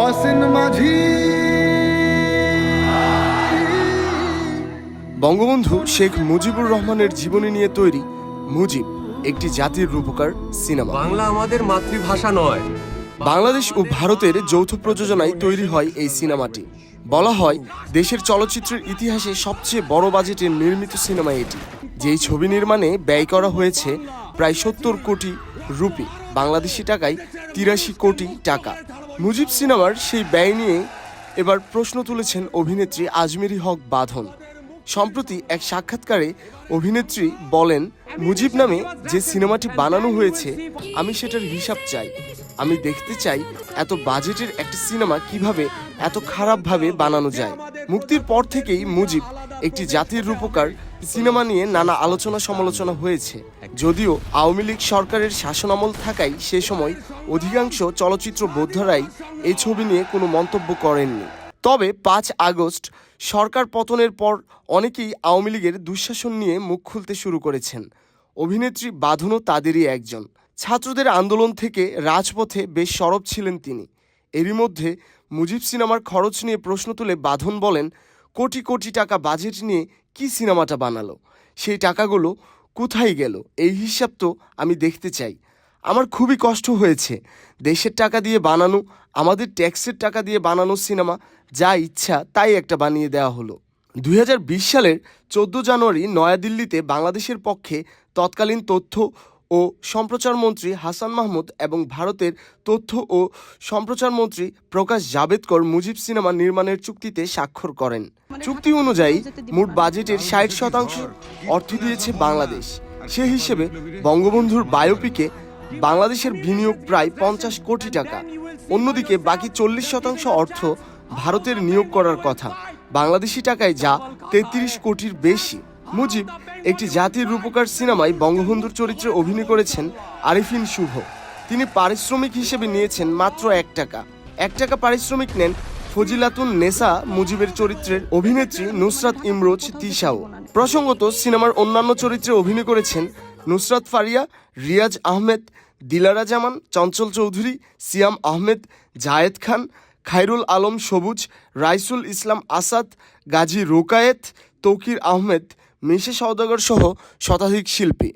অসীন মাঝি। বঙ্গবন্ধু শেখ মুজিবুর রহমানের জীবনী নিয়ে তৈরি মুজিব একটি জাতির রূপকার সিনেমা। বাংলা আমাদের মাতৃভাষা নয়। বাংলাদেশ ও ভারতের যৌথ প্রযোজনায় তৈরি হয় এই সিনেমাটি। বলা হয় দেশের চলচ্চিত্রের ইতিহাসে সবচেয়ে বড় বাজেটের নির্মিত সিনেমা এটি। যেই ছবি নির্মাণে ব্যয় করা হয়েছে প্রায় ৭০ কোটি রুপি, বাংলাদেশি টাকায় ৮৩ কোটি টাকা। মুজিব সিনেমার সেই ব্যয় নিয়ে এবার প্রশ্ন তুলেছেন অভিনেত্রী আজমেরী হক বাঁধন। সম্প্রতি এক সাক্ষাৎকারে অভিনেত্রী বলেন, মুজিব নামে যে সিনেমাটি বানানো হয়েছে আমি সেটার হিসাব চাই। আমি দেখতে চাই এত বাজেটের একটা সিনেমা কিভাবে এত খারাপভাবে বানানো যায়। মুক্তির পর থেকেই মুজিব একটি জাতির রূপকার সিনেমা নিয়ে নানা আলোচনা সমালোচনা হয়েছে। যদিও আওয়ামী লীগ সরকারের শাসনামল থাকায় সে সময় অধিকাংশ চলচ্চিত্র বোদ্ধারাই এই ছবি নিয়ে কোনো মন্তব্য করেননি। তবে ৫ আগস্ট সরকার পতনের পর অনেকেই আওয়ামী লীগের দুঃশাসন নিয়ে মুখ খুলতে শুরু করেছেন। অভিনেত্রী বাঁধনও তাদেরই একজন। ছাত্রদের আন্দোলন থেকে রাজপথে বেশ সরব ছিলেন তিনি। এরই মধ্যে মুজিব সিনেমার খরচ নিয়ে প্রশ্ন তুলে বাঁধন বলেন, কোটি কোটি টাকা বাজেট নিয়ে কি সিনেমাটা বানালো, সেই টাকাগুলো কোথায় গেল এই হিসাব তো আমি দেখতে চাই। আমার খুবই কষ্ট হয়েছে। দেশের টাকা দিয়ে বানানো, আমাদের ট্যাক্সের টাকা দিয়ে বানানো সিনেমা, যা ইচ্ছা তাই একটা বানিয়ে দেওয়া হলো। ২০২০ সালের ১৪ জানুয়ারি নয়াদিল্লিতে বাংলাদেশের পক্ষে তৎকালীন তথ্য ও সম্প্রচার মন্ত্রী হাসান মাহমুদ এবং ভারতের তথ্য ও সম্প্রচার মন্ত্রী প্রকাশ জাভেদকর মুজিব সিনেমা নির্মাণের চুক্তিতে স্বাক্ষর করেন। চুক্তি অনুযায়ী মোট বাজেটের ৬০% অর্থ দিয়েছে বাংলাদেশ। সে হিসেবে বঙ্গবন্ধুর বায়োপিকে বাংলাদেশের বিনিয়োগ প্রায় ৫০ কোটি টাকা। অন্যদিকে বাকি ৪০% অর্থ ভারতের নিয়োগ করার কথা, বাংলাদেশি টাকায় যা ৩৩ কোটির বেশি। মুজিব একটি জাতির রূপকার সিনেমায় বঙ্গবন্ধুর চরিত্রে অভিনয় করেছেন আরিফিন শুভ। তিনি পারিশ্রমিক হিসেবে নিয়েছেন মাত্র ১ টাকা। ১ টাকা পারিশ্রমিক নেন ফজিলাতুন নেসা মুজিবের চরিত্রের অভিনেত্রী নুসরাত ইমরোজ তিশাও। প্রসঙ্গত, সিনেমার অন্যান্য চরিত্রে অভিনয় করেছেন নুসরাত ফারিয়া, রিয়াজ আহমেদ, দিলারা জামান, চঞ্চল চৌধুরী, সিয়াম আহমেদ, জায়েদ খান, খায়রুল আলম সবুজ, রাইসুল ইসলাম আসাদ, গাজী রোকায়েত, তৌকির আহমেদ, মিশা সওদাগর সহ শতাধিক শিল্পী।